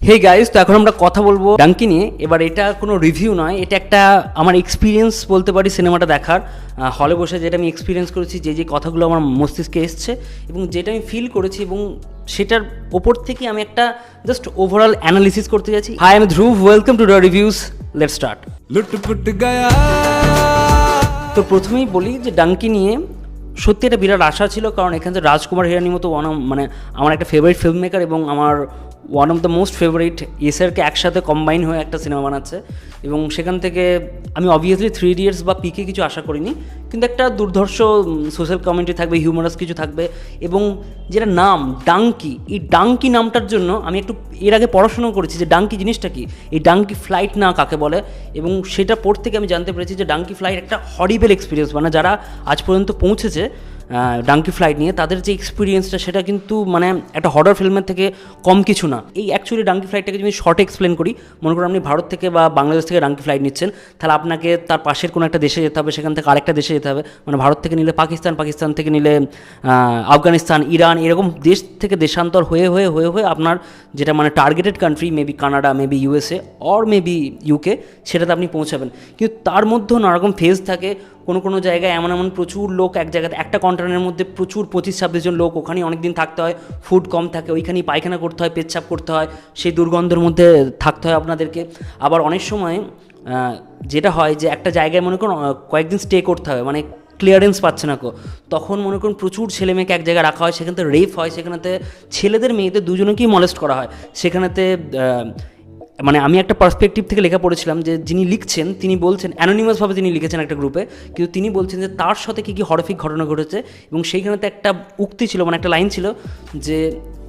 Hey guys, তো এখন আমরা কথা বলবো ডাঙ্কি নিয়ে। এবার এটা কোনো রিভিউ নয়, এটা একটা আমার এক্সপিরিয়েন্স বলতে পারি সিনেমাটা দেখার। হলে বসে যেটা আমি এক্সপিরিয়েন্স করেছি, যে কথাগুলো আমার মস্তিষ্কে এসছে এবং যেটা আমি ফিল করেছি, এবং সেটার ওপর থেকে আমি একটা জাস্ট ওভারঅল অ্যানালিসিস করতে যাচ্ছি। হাই, আমি Dhruv, welcome to the reviews, let's start. Luttputt Gaya. তো প্রথমেই বলি যে ডাঙ্কি নিয়ে সত্যি একটা বিরাট আশা ছিল, কারণ এখানে যে রাজকুমার হিরানির মতো মানে আমার একটা ফেভারিট ফিল্ম মেকার এবং আমার one of the most favourite SRK একসাথে কম্বাইন হয়ে একটা সিনেমা বানাচ্ছে, এবং সেখান থেকে আমি অবভিয়াসলি 3 ইডিয়টস বা পিকে কিছু আশা করিনি, কিন্তু একটা দুর্ধর্ষ সোশ্যাল কমেন্ট্রি থাকবে, হিউমারাস কিছু থাকবে, এবং যেটা নাম ডাঙ্কি, এই ডাঙ্কি নামটার জন্য আমি একটু এর আগে পড়াশোনা করেছি যে ডাঙ্কি জিনিসটা কি, এই ডাঙ্কি ফ্লাইট না কাকে বলে, এবং সেটা পড়তে থেকে আমি জানতে পেরেছি যে ডাঙ্কি ফ্লাইট একটা হরিবেল এক্সপিরিয়েন্স। মানে যারা আজ পর্যন্ত পৌঁছেছে ডাঙ্কি ফ্লাইট নিয়ে, তাদের যে এক্সপিরিয়েন্সটা সেটা কিন্তু মানে একটা হরর ফিল্মের থেকে কম কিছু না। এই অ্যাকচুয়ালি ডাঙ্কি ফ্লাইটটাকে যদি শর্টে এক্সপ্লেন করি, মনে করুন আপনি ভারত থেকে বা বাংলাদেশ থেকে ডাঙ্কি ফ্লাইট নিচ্ছেন, তাহলে আপনাকে তার পাশের কোনো একটা দেশে যেতে হবে, সেখান থেকে আরেকটা দেশে যেতে হবে। মানে ভারত থেকে নিলে পাকিস্তান, পাকিস্তান থেকে নিলে আফগানিস্তান, ইরান, এরকম দেশ থেকে দেশান্তর হয়ে হয়ে হয়ে হয়ে আপনার যেটা মানে targeted country, maybe Canada, maybe USA or maybe UK, সেটাতে আপনি পৌঁছাবেন। কিন্তু তার মধ্যেও নানারকম ফেজ থাকে। কোনো জায়গায় এমন প্রচুর লোক, এক জায়গাতে একটা কন্টেনারের মধ্যে প্রচুর 25-26 জন লোক, ওখানেই অনেক দিন থাকতে হয়, ফুড কম থাকে, ওইখানেই পায়খানা করতে হয়, পেচ্ছাপ করতে হয়, সেই দুর্গন্ধের মধ্যে থাকতে হয় আপনাদেরকে। আবার অনেক সময় যেটা হয় যে একটা জায়গায় মনে করুন কয়েকদিন স্টে করতে হবে, মানে ক্লিয়ারেন্স পাচ্ছে না তখন মনে করুন প্রচুর ছেলে মেয়েকে এক জায়গায় রাখা হয়, সেখানে রেপ হয়, সেখানেতে ছেলেদের মেয়েদের দুজনকেই মলেস্ট করা হয়। সেখানেতে মানে আমি একটা পার্সপেক্টিভ থেকে লেখা পড়েছিলাম যে যিনি লিখছেন তিনি বলছেন, অ্যানোনিমাসভাবে তিনি লিখেছেন একটা গ্রুপে, কিন্তু তিনি বলছেন যে তার সাথে কী কী হরফিক ঘটনা ঘটেছে, এবং সেইখানেতে একটা উক্তি ছিল, মানে একটা লাইন ছিল যে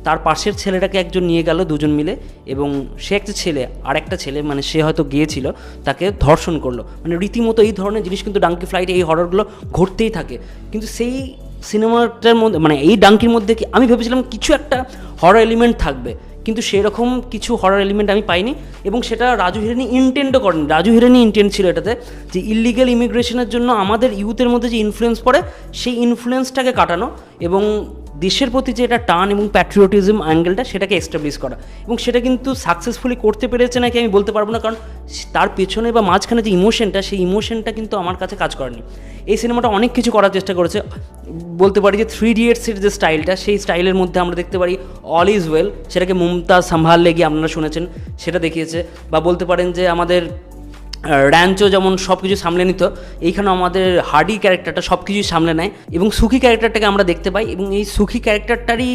তার পাশের ছেলেটাকে একজন নিয়ে গেল দুজন মিলে, এবং সে একটা ছেলে আর একটা ছেলে, মানে সে হয়তো গিয়েছিল, তাকে ধর্ষণ করলো। মানে রীতিমতো এই ধরনের জিনিস কিন্তু ডাঙ্কি ফ্লাইটে এই হররগুলো ঘটতেই থাকে। কিন্তু সেই সিনেমাটার মধ্যে, মানে এই ডাঙ্কির মধ্যে কি আমি ভেবেছিলাম কিছু একটা হরর এলিমেন্ট থাকবে, কিন্তু সেরকম কিছু হরর এলিমেন্ট আমি পাইনি, এবং সেটা রাজু হিরানি ইন্টেন্টও করেনি। রাজু হিরানি ইন্টেন্ট ছিল এটাতে যে ইলিগাল ইমিগ্রেশনের জন্য আমাদের ইউথের মধ্যে যে ইনফ্লুয়েন্স পড়ে, সেই ইনফ্লুয়েন্সটাকে কাটানো, এবং দেশের প্রতি যে এটা টান এবং প্যাট্রিয়টিজম অ্যাঙ্গেলটা সেটাকে এস্টাবলিশ করা, এবং সেটা কিন্তু সাকসেসফুলি করতে পেরেছে নাকি আমি বলতে পারবো না, কারণ তার পেছনে বা মাঝখানে যে ইমোশনটা, সেই ইমোশনটা কিন্তু আমার কাছে কাজ করেনি। এই সিনেমাটা অনেক কিছু করার চেষ্টা করেছে, বলতে পারি যে 3 ইডিয়টসের যে স্টাইলটা, সেই স্টাইলের মধ্যে আমরা দেখতে পারি অল ইজ ওয়েল, সেটাকে মুমতাজ সম্ভাল লেগে আপনারা শুনেছেন, সেটা দেখিয়েছে। বা বলতে পারেন যে আমাদের র্যাঞ্চো যেমন সব কিছু সামলে নিত, এইখানেও আমাদের হার্ডি ক্যারেক্টারটা সব কিছুই সামলে নেয়, এবং সুখী ক্যারেক্টারটাকে আমরা দেখতে পাই, এবং এই সুখী ক্যারেক্টারটারই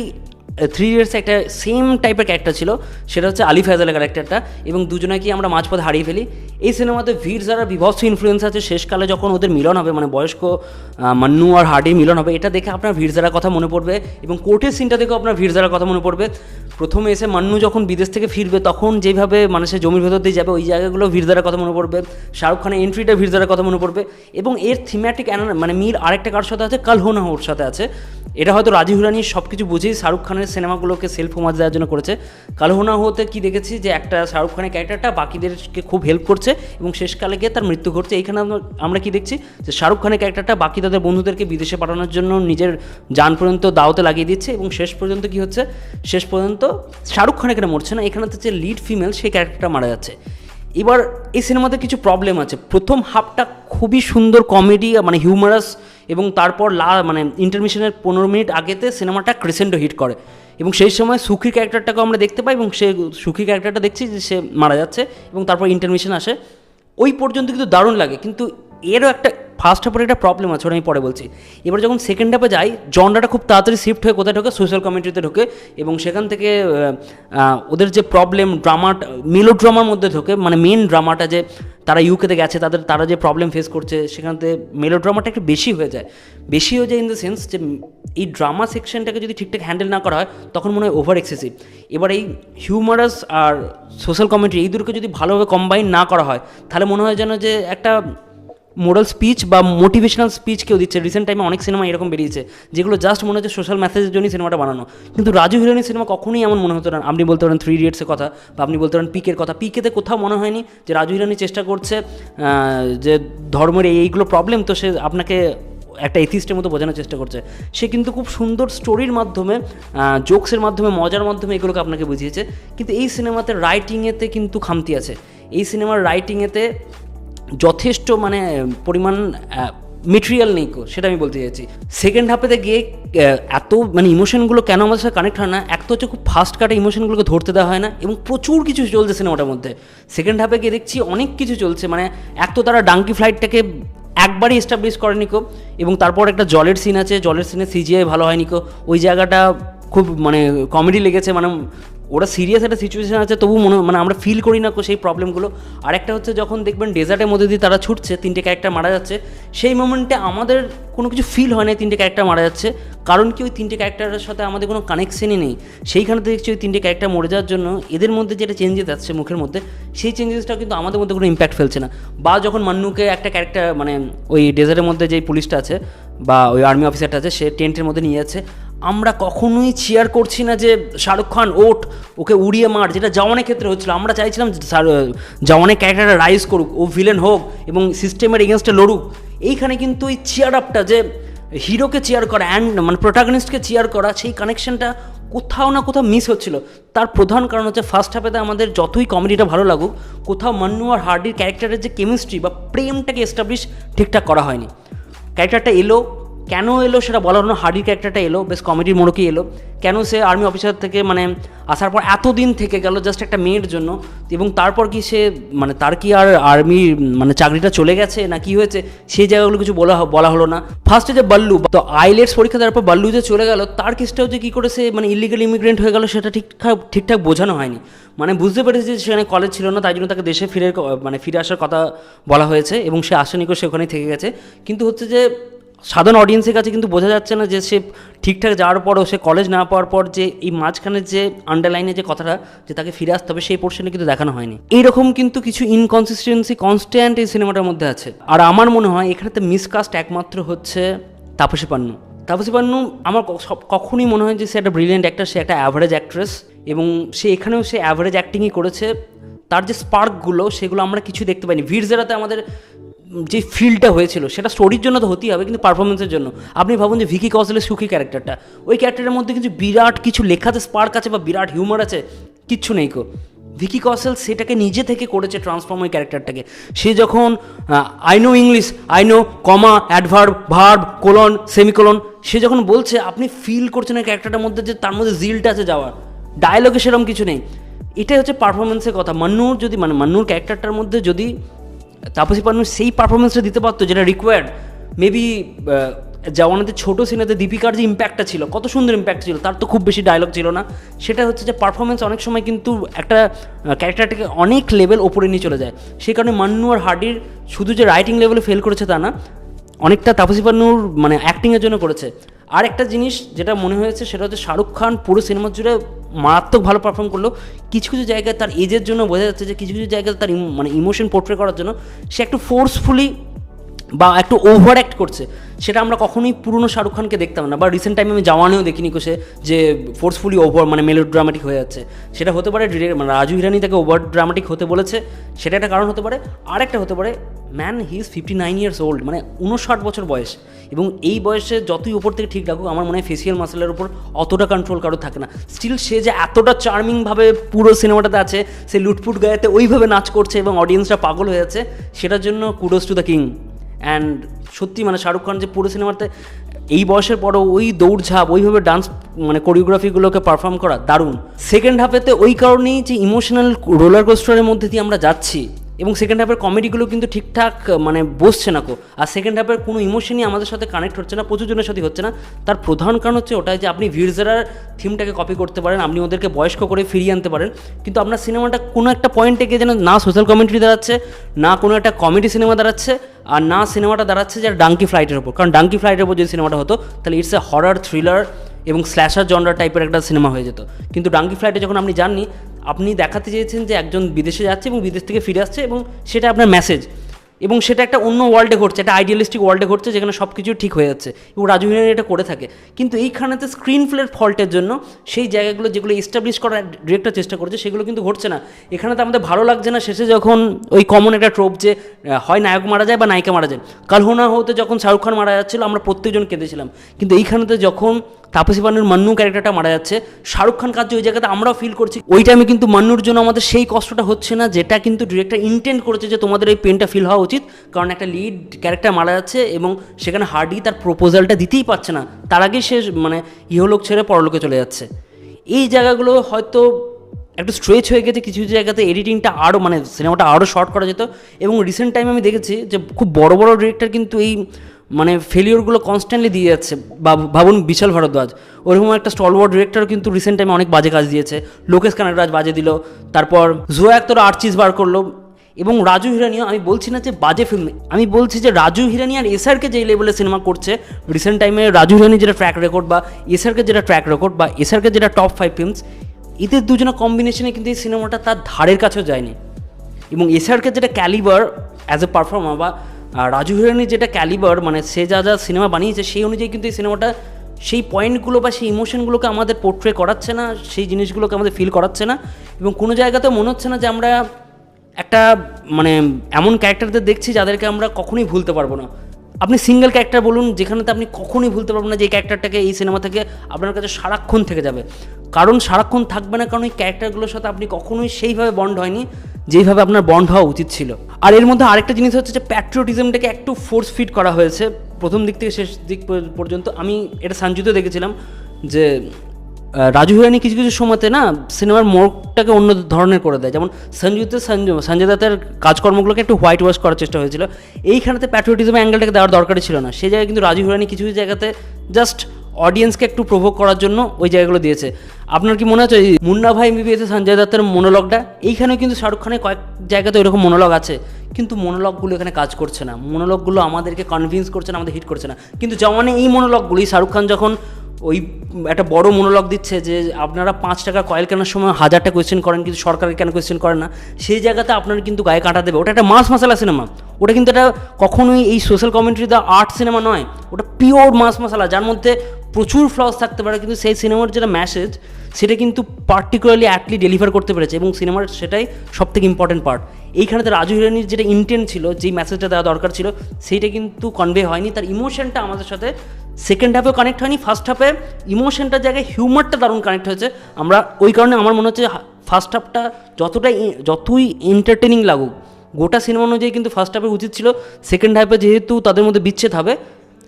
3 ইডিয়টসে একটা সেম টাইপের ক্যারেক্টার ছিল, সেটা হচ্ছে আলিফ ফয়সালের ক্যারেক্টারটা, এবং দুজনাকেই আমরা মাঝপথে হারিয়ে ফেলি। এই সিনেমাতে ভিড় যারা বিভৎস ইনফ্লুয়েন্স আছে, শেষকালে যখন ওদের মিলন হবে, মানে বয়স্ক মান্নু আর হার্ডির মিলন হবে, এটা দেখে আপনার ভিড়জারার কথা মনে পড়বে, এবং কোর্টের সিনটা দেখেও আপনার ভিড়জারার কথা মনে পড়বে। প্রথমে এসে মান্নু যখন বিদেশ থেকে ফিরবে, তখন যেভাবে মানুষের জমির ভেতর দিয়ে যাবে, ওই জায়গাগুলো ভিড়জারার কথা মনে পড়বে। শাহরুখ খানের এন্ট্রিটা ভিড়জারার কথা মনে পড়বে, এবং এর থিম্যাটিক মানে মিল আরেকটা কার সাথে আছে, কাল হো না হোর সাথে আছে। এটা হয়তো রাজু হিরানি সব কিছু বুঝেই শাহরুখ খানের সিনেমাগুলোকে সেলফ হোমাজ দেওয়ার জন্য করেছে। কাল হো না হোতে কী দেখেছি যে একটা শাহরুখ খানের ক্যারেক্টারটা বাকিদেরকে খুব হেল্প করছে, এবং শেষকালে গিয়ে তার মৃত্যু ঘটছে। এইখানে আমরা কি দেখছি যে শাহরুখ খানের ক্যারেক্টারটা বাকি তাদের বন্ধুদেরকে বিদেশে পাঠানোর জন্য নিজের যান পর্যন্ত দাওতে লাগিয়ে দিচ্ছে, এবং শেষ পর্যন্ত কি হচ্ছে, শেষ পর্যন্ত শাহরুখ খান এখানে মরছে না, এখানে যে লিড ফিমেল সেই ক্যারেক্টারটা মারা যাচ্ছে। এবার এই সিনেমাতে কিছু প্রবলেম আছে। প্রথম হাফটা খুবই সুন্দর কমেডি, মানে হিউমারাস, এবং তারপর মানে ইন্টারমিশনের 15 মিনিট আগেতে সিনেমাটা ক্রেসেন্ডো হিট করে, এবং সেই সময় সুখী ক্যারেক্টারটাকেও আমরা দেখতে পাই, এবং সেই সুখী ক্যারেক্টারটা দেখছি যে সে মারা যাচ্ছে, এবং তারপর ইন্টারমিশন আসে। ওই পর্যন্ত কিন্তু দারুণ লাগে, কিন্তু এরও একটা ফার্স্ট হাফের একটা প্রবলেম আছে, ওটা আমি পরে বলছি। এবার যখন সেকেন্ড হাফে যাই, জনরাটা খুব তাড়াতাড়ি শিফট হয়ে কোথায় ঢোকে, সোশ্যাল কমেন্ট্রিতে ঢোকে, এবং সেখান থেকে ওদের যে প্রবলেম, ড্রামাটা মেলো ড্রামার মধ্যে ঢোকে, মানে মেন ড্রামাটা যে তারা ইউকেতে গেছে, তারা যে প্রবলেম ফেস করছে, সেখানতে মেলো ড্রামাটা একটু বেশি হয়ে যায় ইন দ্য সেন্স যে এই ড্রামা সেকশনটাকে যদি ঠিকঠাক হ্যান্ডেল না করা হয়, তখন মনে হয় ওভার এক্সেসিভ। এবার এই হিউমারাস আর সোশ্যাল কমেন্ট্রি এই দুটোকে যদি ভালোভাবে কম্বাইন না করা হয়, তাহলে মনে হয় যেন যে একটা মোরাল স্পিচ বা মোটিভেশনাল স্পিচ কেউ দিচ্ছে। রিসেন্ট টাইমে অনেক সিনেমা এরকম বেরিয়েছে যেগুলো জাস্ট মনে হচ্ছে সোশ্যাল মেসেজের জন্যই সিনেমাটা বানানো, কিন্তু রাজু হিরানির সিনেমা কখনোই এমন মনে হতো না। আপনি বলতে পারেন 3 ইডিয়টসের কথা, বা আপনি বলতে পারেন পিকের কথা। পিকেতে কোথাও মনে হয়নি যে রাজু হিরানি চেষ্টা করছে যে ধর্মের এইগুলো প্রবলেম, তো সে আপনাকে একটা এথিস্টের মতো বোঝানোর চেষ্টা করছে। সে কিন্তু খুব সুন্দর স্টোরির মাধ্যমে, জোকসের মাধ্যমে, মজার মাধ্যমে এগুলোকে আপনাকে বুঝিয়েছে। কিন্তু এই সিনেমাতে রাইটিংয়েতে কিন্তু খামতি আছে। এই সিনেমার রাইটিংয়েতে যথেষ্ট মানে পরিমাণ মেটেরিয়াল নেই, সেটা আমি বলতে চাইছি। সেকেন্ড হাফেতে গিয়ে এত মানে ইমোশনগুলো কেন আমাদের সাথে কানেক্ট হয় না, এক তো হচ্ছে খুব ফাস্ট কাটে ইমোশনগুলোকে ধরতে দেওয়া হয় না, এবং প্রচুর কিছু চলছে সিনেমাটার মধ্যে। সেকেন্ড হাফে গিয়ে দেখছি অনেক কিছু চলছে, মানে এক তো তারা ডাঙ্কি ফ্লাইটটাকে একবারই এস্টাবলিশ করে নিকো, এবং তারপর একটা জলের সিন আছে, জলের সিনে সিজিআই ভালো হয় নিকো, ওই জায়গাটা খুব মানে কমেডি লেগেছে। মানে ওরা সিরিয়াস একটা সিচুয়েশান আছে, তবু মানে আমরা ফিল করি না সেই প্রবলেমগুলো। আরেকটা হচ্ছে যখন দেখবেন ডেজার্টের মধ্যে দিয়ে তারা ছুটছে, 3টে ক্যারেক্টার মারা যাচ্ছে, সেই মোমেন্টে আমাদের কোনো কিছু ফিল হয় না 3টে ক্যারেক্টার মারা যাচ্ছে, কারণ কি ওই 3টে ক্যারেক্টারের সাথে আমাদের কোনো কানেকশনই নেই। সেইখানে দেখছি ওই 3টে ক্যারেক্টার মরে যাওয়ার জন্য এদের মধ্যে যেটা চেঞ্জেস আসছে মুখের মধ্যে, সেই চেঞ্জেসটা কিন্তু আমাদের মধ্যে কোনো ইম্প্যাক্ট ফেলছে না। বা যখন মান্নুকে একটা ক্যারেক্টার মানে ওই ডেজার্টের মধ্যে যেই পুলিশটা আছে বা ওই আর্মি অফিসারটা আছে, সে টেন্টের মধ্যে নিয়ে যাচ্ছে, আমরা কখনোই চিয়ার করছি না যে শাহরুখ খান ওঠ, ওকে উড়িয়ে মার, যেটা জওয়ানের ক্ষেত্রে হচ্ছিল। আমরা চাইছিলাম জওয়ানের ক্যারেক্টারটা রাইজ করুক, ও ভিলেন হোক এবং সিস্টেমের এগেনস্টে লড়ুক। এইখানে কিন্তু ওই চিয়ার আপটা, যে হিরোকে চিয়ার করা অ্যান্ড মানে প্রোটাগনিস্টকে চিয়ার করা, সেই কানেকশনটা কোথাও না কোথাও মিস হচ্ছিল। তার প্রধান কারণ হচ্ছে ফার্স্ট হাফেতে আমাদের যতই কমেডিটা ভালো লাগুক, কোথাও মান্নু আর হার্ডির ক্যারেক্টারের যে কেমিস্ট্রি বা প্রেমটাকে এস্টাবলিশ ঠিকঠাক করা হয়নি। ক্যারেক্টারটা এলো, কেন এলো সেটা বলা হলো না। হার্ডির ক্যারেক্টারটা এলো বেশ কমেডির মোড়কেই এলো। কেন সে আর্মি অফিসার থেকে মানে আসার পর এতদিন থেকে গেল জাস্ট একটা মেয়ের জন্য, এবং তারপর কি সে মানে তার কি আর আর্মি মানে চাকরিটা চলে গেছে না কি হয়েছে, সেই জায়গাগুলো কিছু বলা হলো না। ফার্স্টে যে বাল্লু, তো আইলেটস পরীক্ষা দেওয়ার পর বাল্লু যে চলে গেল, তার কেসটাও যে কী করে সে মানে ইলিগাল ইমিগ্রেন্ট হয়ে গেল সেটা ঠিকঠাক বোঝানো হয়নি। মানে বুঝতে পেরেছে যে সেখানে কলেজ ছিল না, তাই জন্য তাকে দেশে ফিরে আসার কথা বলা হয়েছে, এবং সে আসেনিকো, সে ওখানেই থেকে গেছে। কিন্তু হচ্ছে যে সাধারণ অডিয়েন্সের কাছে কিন্তু বোঝা যাচ্ছে না যে সে ঠিকঠাক যাওয়ার পরও, সে কলেজ না পাওয়ার পর যে এই মাঝখানে যে আন্ডারলাইনে যে কথাটা যে তাকে ফিরে আসতে হবে, সেই পোর্শনে কিন্তু দেখানো হয়নি। এইরকম কিন্তু কিছু ইনকনসিস্টেন্সি কনস্ট্যান্ট এই সিনেমাটার মধ্যে আছে। আর আমার মনে হয় এখানেতে মিসকাস্ট একমাত্র হচ্ছে তাপসী পান্নু। তাপসী পান্নু আমার কখনই মনে হয় যে সে একটা ব্রিলিয়েন্ট অ্যাক্টর, সে একটা অ্যাভারেজ অ্যাক্ট্রেস, এবং সে এখানেও সে অ্যাভারেজ অ্যাক্টিংই করেছে। তার যে স্পার্কগুলো সেগুলো আমরা কিছু দেখতে পাইনি। ভিড়জেরাতে আমাদের যে ফিলটা হয়েছিল সেটা স্টোরির জন্য তো হতেই হবে, কিন্তু পারফরমেন্সের জন্য আপনি ভাবুন যে ভিকি কৌশলের সুখী ক্যারেক্টারটা, ওই ক্যারেক্টারের মধ্যে কিছু বিরাট কিছু লেখাতে স্পার্ক আছে বা বিরাট হিউমার আছে, কিচ্ছু নেই ভিকি কৌশল সেটাকে নিজে থেকে করেছে ট্রান্সফর্ম ওই ক্যারেক্টারটাকে। সে যখন I know English, I know comma, adverb, verb, colon, semicolon, সে যখন বলছে আপনি ফিল করছেন ওই ক্যারেক্টারটার মধ্যে যে তার মধ্যে জিলটা আছে যাওয়ার, ডায়লগে সেরকম কিছু নেই। এটাই হচ্ছে পারফরমেন্সের কথা। মান্নুর যদি মানে মান্নুর ক্যারেক্টারটার মধ্যে যদি তাপসী পান্নু সেই পারফরমেন্সটা দিতে পারতো যেটা রিকোয়ার্ড, মেবি জওয়ানাতে ছোটো সিনেতে দীপিকার যে ইম্প্যাক্টটা ছিল, কত সুন্দর ইম্প্যাক্ট ছিল, তার তো খুব বেশি ডায়লগ ছিল না। সেটা হচ্ছে যে পারফরমেন্স অনেক সময় কিন্তু একটা ক্যারেক্টারটাকে অনেক লেভেল ওপরে নিয়ে চলে যায়। সেই কারণে মান্নু আর হার্ডির শুধু যে রাইটিং লেভেলে ফেল করেছে তা না, অনেকটা তাপসী পান্নুর মানে অ্যাক্টিংয়ের জন্য করেছে। আর একটা জিনিস যেটা মনে হয়েছে সেটা হচ্ছে শাহরুখ খান পুরো সিনেমা জুড়ে মারাত্মক ভালো পারফর্ম করলো। কিছু কিছু জায়গায় তার এজের জন্য বোঝা যাচ্ছে যে কিছু কিছু জায়গায় তার মানে ইমোশন পোর্ট্রে করার জন্য সে একটু ফোর্সফুলি বা একটু ওভার অ্যাক্ট করছে। সেটা আমরা কখনোই পুরনো শাহরুখ খানকে দেখতাম না, বা রিসেন্ট টাইমে আমি জওয়ানেও দেখিনি সে যে ফোর্সফুলি ওভার মানে মেলোড্রামাটিক হয়ে যাচ্ছে। সেটা হতে পারে মানে রাজু হিরানি তাকে ওভার ড্রামাটিক হতে বলেছে, সেটা একটা কারণ হতে পারে। আরেকটা হতে পারে man he is 59 years old, মানে 59 বছর বয়স, এবং এই বয়সে যতই উপর থেকে ঠিক রাখুক আমার মনে হয় ফেসিয়াল মাসেলের উপর অতটা কন্ট্রোল কারো থাকে না। স্টিল সে যে এতটা চার্মিংভাবে পুরো সিনেমাটাতে আছে, সে লুটপুট গায়েতে ওইভাবে নাচ করছে এবং অডিয়েন্সরা পাগল হয়ে যাচ্ছে, সেটার জন্য kudos to the king. And সত্যি মানে শাহরুখ খান যে পুরো সিনেমাতে এই বয়সের পরও ওই দৌড়ঝাঁপ, ওইভাবে ডান্স মানে কোরিওগ্রাফিগুলোকে পারফর্ম করা দারুণ। সেকেন্ড হাফেতে ওই কারণেই যে ইমোশনাল রোলার কোস্টারের মধ্যে দিয়ে আমরা যাচ্ছি, এবং সেকেন্ড হাফের কমেডিগুলো কিন্তু ঠিকঠাক মানে বসছে না আর সেকেন্ড হাফের কোনো ইমোশনই আমাদের সাথে কানেক্ট হচ্ছে না, প্রচুর জনের সাথে হচ্ছে না। তার প্রধান কারণ হচ্ছে ওটাই যে আপনি ভিড়জেরার থিমটাকে কপি করতে পারেন, আপনি ওদেরকে বয়স্ক করে ফিরিয়ে আনতে পারেন, কিন্তু আপনার সিনেমাটা কোনো একটা পয়েন্টে গিয়ে যেন না সোশ্যাল কমেন্ট্রি দাঁড়াচ্ছে, না কোনো একটা কমেডি সিনেমা দাঁড়াচ্ছে, আর না সিনেমাটা দাঁড়াচ্ছে যে ডাঙ্কি ফ্লাইটের ওপর। কারণ ডাঙ্কি ফ্লাইটের ওপর যদি সিনেমাটা হতো তাহলে ইটস এ হরার, থ্রিলার এবং স্ল্যাশার জনরার টাইপের একটা সিনেমা হয়ে যেত। কিন্তু ডাঙ্কি ফ্লাইটে যখন আপনি যাননি, আপনি দেখাতে চেয়েছেন যে একজন বিদেশে যাচ্ছে এবং বিদেশ থেকে ফিরে আসছে, এবং সেটা আপনার মেসেজ। এবং সেটা একটা অন্য ওয়ার্ল্ডে ঘটছে, একটা আইডিয়ালিস্টিক ওয়ার্ল্ডে ঘটছে যেখানে সব কিছু ঠিক হয়ে যাচ্ছে, এবং রাজু হিরানি এটা করে থাকে। কিন্তু এইখানেতে স্ক্রিন প্লের ফল্টের জন্য সেই জায়গাগুলো যেগুলো এস্টাবলিশ করার ডিরেক্টর চেষ্টা করছে সেগুলো কিন্তু ঘটছে না। এখানে তো আমাদের ভালো লাগছে না শেষে যখন ওই কমন একটা ট্রোপ যে হয় নায়ক মারা যায় বা নায়িকা মারা যায়। কাল হো না হোতে যখন শাহরুখ খান মারা যাচ্ছিলো আমরা প্রত্যেকজন কেঁদেছিলাম, কিন্তু এইখানেতে যখন তাপসী পান্নুর মান্নু ক্যারেক্টারটা মারা যাচ্ছে, শাহরুখ খান কাজ ওই জায়গাতে আমরাও ফিল করছি। ওই টাইমে কিন্তু মান্নুর জন্য আমাদের সেই কষ্টটা হচ্ছে না যেটা কিন্তু ডিরেক্টর ইন্টেন্ট করেছে যে তোমাদের এই পেনটা ফিল হওয়া উচিত, কারণ একটা লিড ক্যারেক্টার মারা যাচ্ছে এবং সেখানে হার্ডি তার প্রপোজালটা দিতেই পারছে না, তার আগেই সে মানে ইহলোক ছেড়ে পরলোকে চলে যাচ্ছে। এই জায়গাগুলো হয়তো একটু স্ট্রেচ হয়ে গেছে, কিছু কিছু জায়গাতে এডিটিংটা আরও মানে সিনেমাটা আরও শর্ট করা যেত। এবং রিসেন্ট টাইমে আমি দেখেছি যে খুব বড় বড় ডিরেক্টর কিন্তু এই মানে ফেলিওরগুলো কনস্ট্যান্টলি দিয়ে যাচ্ছে। ভাবুন বিশাল ভারদ্বাজ, ওরকম একটা স্টলওয়ার্ড ডিরেক্টর কিন্তু রিসেন্ট টাইমে অনেক বাজে কাজ দিয়েছে। লোকেশ কানাগরাজ বাজে দিল, তারপর জোয়া আখতার আর্চিজ বার করলো, এবং রাজু হিরানিও। আমি বলছি না যে বাজে ফিল্ম, আমি বলছি যে রাজু হিরানি আর এসআরকে যেই লেভেলে সিনেমা করছে রিসেন্ট টাইমে, রাজু হিরানি যেটা ট্র্যাক রেকর্ড বা এসআরকে যেটা ট্র্যাক রেকর্ড বা এসআরকে যেটা টপ 5 ফিল্মস, এদের দুজনের কম্বিনেশনে কিন্তু এই সিনেমাটা তার ধারের কাছেও যায়নি। এবং এসআরকে যেটা ক্যালিবার অ্যাজ এ পারফর্মার বা রাজু হিরানির যেটা ক্যালিবার মানে সে যা যা সিনেমা বানিয়েছে সেই অনুযায়ী কিন্তু এই সিনেমাটা সেই পয়েন্টগুলো বা সেই ইমোশনগুলোকে আমাদের পোর্ট্রে করাচ্ছে না, সেই জিনিসগুলোকে আমাদের ফিল করাচ্ছে না। এবং কোনো জায়গাতেও মনে হচ্ছে না যে আমরা একটা মানে এমন ক্যারেক্টারদের দেখছি যাদেরকে আমরা কখনোই ভুলতে পারবো না। আপনি সিঙ্গেল ক্যারেক্টার বলুন যেখানেতে আপনি কখনোই ভুলতে পারবেন না যে এই ক্যারেক্টারটাকে এই সিনেমা থেকে আপনার কাছে সারাক্ষণ থেকে যাবে। কারণ সারাক্ষণ থাকবে না, কারণ এই ক্যারেক্টারগুলোর সাথে আপনি কখনোই সেইভাবে বন্ড হয়নি যেইভাবে আপনার বন্ড হওয়া উচিত ছিল। আর এর মধ্যে আরেকটা জিনিস হচ্ছে যে প্যাট্রিয়টিজমটাকে একটু ফোর্স ফিট করা হয়েছে প্রথম দিক থেকে শেষ দিক পর্যন্ত। আমি এটা সঞ্জুতে দেখেছিলাম যে রাজু হিরানি কিছু কিছু সময়তে না সিনেমার মোড়টাকে অন্য ধরনের করে দেয়। যেমন সঞ্জুতে সঞ্জয় দত্তের কাজকর্মগুলোকে একটু হোয়াইট ওয়াশ করার চেষ্টা হয়েছিল, এইখানেতে প্যাট্রিয়টিজমের অ্যাঙ্গেলটাকে দেওয়ার দরকারই ছিল না। সেই জায়গায় কিন্তু রাজু হিরানি কিছু কিছু জায়গাতে জাস্ট অডিয়েন্সকে একটু প্রভোগ করার জন্য ওই জায়গাগুলো দিয়েছে। আপনার কি মনে হচ্ছে মুন্না ভাই এমবিবিএসে সঞ্জয় দত্তের মনোলগটা, এইখানেও কিন্তু শাহরুখ খানের কয়েক জায়গাতে ওইরকম মনোলগ আছে, কিন্তু মনোলগগুলো এখানে কাজ করছে না, মনোলগগুলো আমাদেরকে কনভিন্স করছে না, আমাদের হিট করছে না। কিন্তু যেমন এই মনোলগগুলি শাহরুখ খান যখন ওই একটা বড় মনোলগ দিচ্ছে যে আপনারা 5 টাকার কয়েল কেনার সময় 1000টা কোয়েশ্চেন করেন কিন্তু সরকারকে কেন কোয়েশ্চেন করেন না, সেই জায়গাতে আপনার কিন্তু গায়ে কাঁটা দেবে। ওটা একটা মাস মশালা সিনেমা, ওটা কিন্তু এটা কখনোই এই social commentary the art cinema নয়, ওটা পিওর মাস মশালা যার মধ্যে প্রচুর ফ্লস থাকতে পারে, কিন্তু সেই সিনেমার যেটা মেসেজ সেটা কিন্তু পার্টিকুলারলি অ্যাটলি ডেলিভার করতে পেরেছে, এবং সিনেমার সেটাই সবথেকে ইম্পর্টেন্ট পার্ট। এইখানেতে রাজু হিরানির যেটা ইন্টেন্ট ছিল, যেই মেসেজটা দেওয়া দরকার ছিল, সেইটা কিন্তু কনভে হয়নি। তার ইমোশনটা আমাদের সাথে সেকেন্ড হাফেও কানেক্ট হয়নি, ফার্স্ট হাফে ইমোশনটার জায়গায় হিউমারটা দারুণ কানেক্ট হয়েছে। আমরা ওই কারণে আমার মনে হচ্ছে ফার্স্ট হাফটা যতই এন্টারটেনিং লাগুক গোটা সিনেমা অনুযায়ী কিন্তু ফার্স্ট হাফে উচিত ছিল। সেকেন্ড হাফে যেহেতু তাদের মধ্যে বিচ্ছেদ হবে,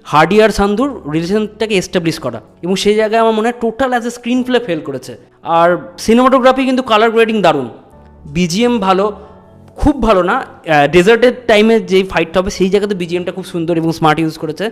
হার্ডি আর সান্ধুর রিলেশনটাকে এস্টাবলিশ করা, এবং সেই জায়গায় আমার মনে হয় total as a screen play fail করেছে। আর সিনেমাটোগ্রাফি কিন্তু কালার গ্রেডিং দারুণ, বিজিএম ভালো, খুব ভালো না, ডেজার্টের টাইমে যেই ফাইটটা হবে সেই জায়গাতে বিজিএমটা খুব সুন্দর এবং স্মার্ট ইউজ করেছে।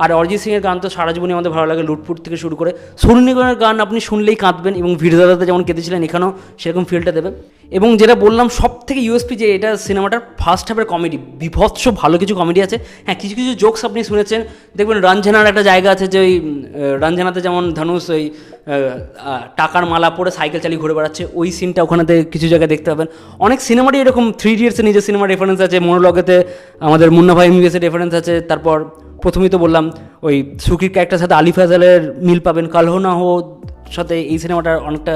আর অরিজিৎ সিংয়ের গান তো সারা জীবনই আমাদের ভালো লাগে, লুটপুট থেকে শুরু করে। সোনু নিগমের গান আপনি শুনলেই কাঁদবেন, এবং ভিড়দাদাতে যেমন কেঁদেছিলেন এখানেও সেরকম ফিলটা দেবে। এবং যেটা বললাম সব থেকে ইউএসপি যে এটা সিনেমাটার ফার্স্ট হাফের কমেডি বিভৎস ভালো কিছু কমেডি আছে। হ্যাঁ, কিছু কিছু জোকস আপনি শুনেছেন, দেখবেন রঞ্জনার একটা জায়গা আছে যে ওই রঞ্জনাতে যেমন ধনুষ ওই টাকার মালা পরে সাইকেল চালিয়ে ঘুরে বেড়াচ্ছে, ওই সিনটা ওখানেতে কিছু জায়গায় দেখতে পাবেন। অনেক সিনেমারই এরকম 3 ইডিয়টসে নিজের সিনেমার রেফারেন্স আছে, মনোলগেতে আমাদের মুন্না ভাই এমবিবিএসের রেফারেন্স আছে। তারপর প্রথমেই তো বললাম ওই সুকির ক্যারেক্টারের সাথে আলি ফাজালের মিল পাবেন, কাল হো না হো সাথে এই সিনেমাটার অনেকটা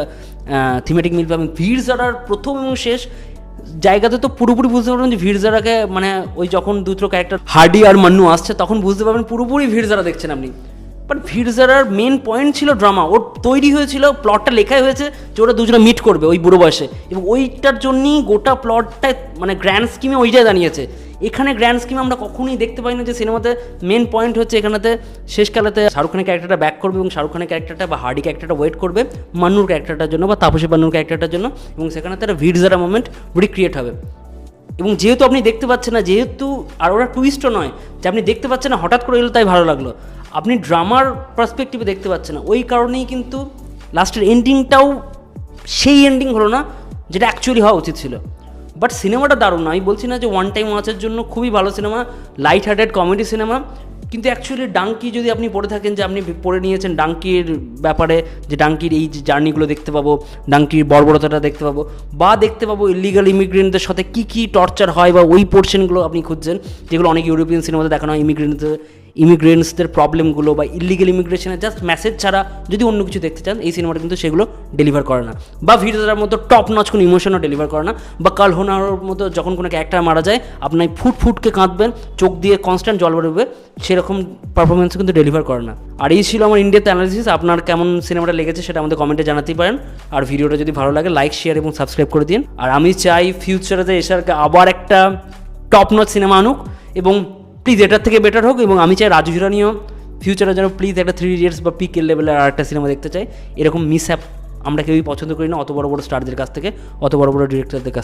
থিমেটিক মিল পাবেন। ভিড় জারার প্রথম এবং শেষ জায়গাতে তো পুরোপুরি বুঝতে পারবেন যে ভিড় জারাকে মানে ওই যখন দুটো ক্যারেক্টার হার্ডি আর মান্নু আসছে তখন বুঝতে পারবেন পুরোপুরি ভিড় জারা দেখছেন আপনি। বাট ভিড় জারার মেন পয়েন্ট ছিল ড্রামা, ওর তৈরি হয়েছিল, প্লটটা লেখাই হয়েছে যে ওরা দুজনে মিট করবে ওই বুড়ো বয়সে, এবং ওইটার জন্যই গোটা প্লটটা মানে গ্র্যান্ড স্কিমে ওইটাই দাঁড়িয়েছে। এখানে গ্র্যান্ড স্কিমে আমরা কখনোই দেখতে পাই না যে সিনেমাতে মেন পয়েন্ট হচ্ছে এখানেতে শেষকালেতে শাহরুখ খানের ক্যারেক্টারটা ব্যাক করবে, এবং শাহরুখ খানের ক্যারেক্টারটা বা হার্ডি ক্যারেক্টারটা ওয়েট করবে মান্নুর ক্যারেক্টারটার জন্য বা তাপসী পান্নুর ক্যারেক্টারটার জন্য, এবং সেখানে তারা ভিড় জারা মোমেন্ট রিক্রিয়েট হবে। এবং যেহেতু আপনি দেখতে পাচ্ছেন না, যেহেতু আর ওরা টুইস্টও নয় যে আপনি দেখতে পাচ্ছেন না হঠাৎ করে এলো তাই ভালো লাগলো, আপনি ড্রামার পার্সপেক্টিভে দেখতে পাচ্ছেন না, ওই কারণেই কিন্তু লাস্টের এন্ডিংটাও সেই এন্ডিং হলো না যেটা অ্যাকচুয়ালি হওয়া উচিত ছিল। বাট সিনেমাটা দারুণ, আমি বলছি না যে ওয়ান টাইম ওয়াচের জন্য খুবই ভালো cinema, light hearted comedy cinema, কিন্তু অ্যাকচুয়ালি ডাঙ্কি যদি আপনি পড়ে থাকেন, যে আপনি পড়ে নিয়েছেন ডাঙ্কির ব্যাপারে, যে ডাঙ্কির এই যে জার্নিগুলো দেখতে পাবো, ডাঙ্কির বর্বরতাটা দেখতে পাবো, বা দেখতে পাবো ইলিগাল ইমিগ্রেন্টদের সাথে কী কী টর্চার হয়, বা ওই পোর্শনগুলো আপনি খুঁজছেন যেগুলো অনেক ইউরোপিয়ান সিনেমাতে দেখানো হয়, ইমিগ্রেন্টসদের প্রবলেমগুলো বা ইলিগাল ইমিগ্রেশনের জাস্ট মেসেজ ছাড়া যদি অন্য কিছু দেখতে চান, এই সিনেমাটা কিন্তু সেগুলো ডেলিভার করে না। বা ভিডিওটার মতো টপ নচ কোনো ইমোশনও ডেলিভার করে না। বা কাল হোনার মতো যখন কোনো ক্যারেক্টার মারা যায় আপনি ফুটকে কাঁদবেন, চোখ দিয়ে কনস্ট্যান্ট জল বেরোবে, সেরকম পারফরমেন্সও কিন্তু ডেলিভার করে না। আর এই ছিল আমার ইন্ডিয়াতে অ্যানালিসিস। আপনার কেমন সিনেমাটা লেগেছে সেটা আমাদের কমেন্টে জানাতেই পারেন। আর ভিডিওটা যদি ভালো লাগে লাইক, শেয়ার এবং সাবস্ক্রাইব করে দিন। আর আমি চাই ফিউচারে এসআরকে আবার একটা টপ নচ সিনেমা আনুক, এবং প্লিজ এটার থেকে বেটার হোক। এবং আমি চাই রাজু হিরানিও ফিউচারে যেন প্লিজ একটা 3 Idiots বা পিকের লেভেলের আর একটা সিনেমা দেখতে চাই। এরকম মিস অ্যাপ আমরা কেউই পছন্দ করি না, অত বড় বড় স্টারদের কাছ থেকে, অত বড় বড় ডিরেক্টরদের কাছ থেকে।